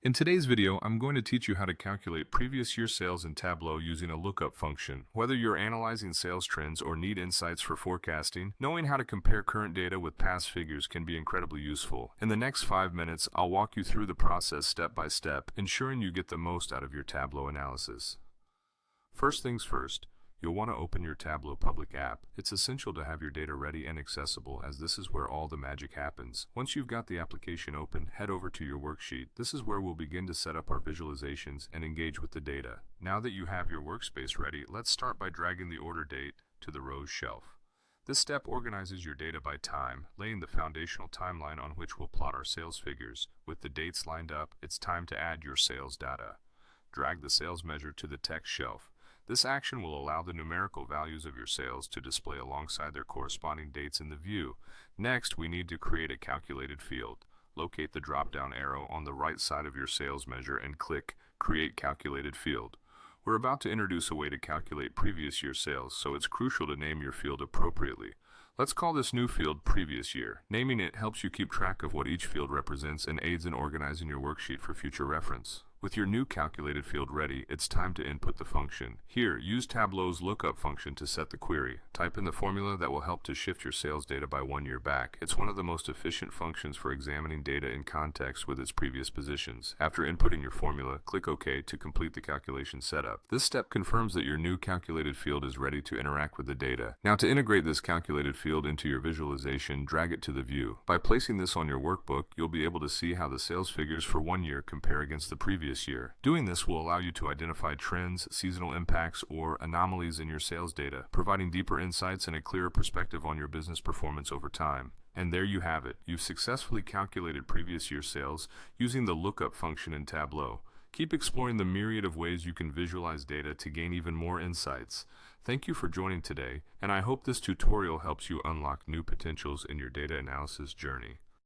In today's video, I'm going to teach you how to calculate previous year sales in Tableau using a lookup function. Whether you're analyzing sales trends or need insights for forecasting, knowing how to compare current data with past figures can be incredibly useful. In the next 5 minutes, I'll walk you through the process step by step, ensuring you get the most out of your Tableau analysis. First things first, you'll want to open your Tableau public app. It's essential to have your data ready and accessible, as this is where all the magic happens. Once you've got the application open, head over to your worksheet. This is where we'll begin to set up our visualizations and engage with the data. Now that you have your workspace ready, let's start by dragging the order date to the rows shelf. This step organizes your data by time, laying the foundational timeline on which we'll plot our sales figures. With the dates lined up, it's time to add your sales data. Drag the sales measure to the text shelf. This action will allow the numerical values of your sales to display alongside their corresponding dates in the view. Next, we need to create a calculated field. Locate the drop-down arrow on the right side of your sales measure and click Create Calculated Field. We're about to introduce a way to calculate previous year sales, so it's crucial to name your field appropriately. Let's call this new field Previous Year. Naming it helps you keep track of what each field represents and aids in organizing your worksheet for future reference. With your new calculated field ready, it's time to input the function. Here, use Tableau's lookup function to set the query. Type in the formula that will help to shift your sales data by 1 year back. It's one of the most efficient functions for examining data in context with its previous positions. After inputting your formula, click OK to complete the calculation setup. This step confirms that your new calculated field is ready to interact with the data. Now, to integrate this calculated field into your visualization, drag it to the view. By placing this on your workbook, you'll be able to see how the sales figures for 1 year compare against the previous year. Doing this will allow you to identify trends, seasonal impacts, or anomalies in your sales data, providing deeper insights and a clearer perspective on your business performance over time. And there you have it. You've successfully calculated previous year sales using the lookup function in Tableau. Keep exploring the myriad of ways you can visualize data to gain even more insights. Thank you for joining today, and I hope this tutorial helps you unlock new potentials in your data analysis journey.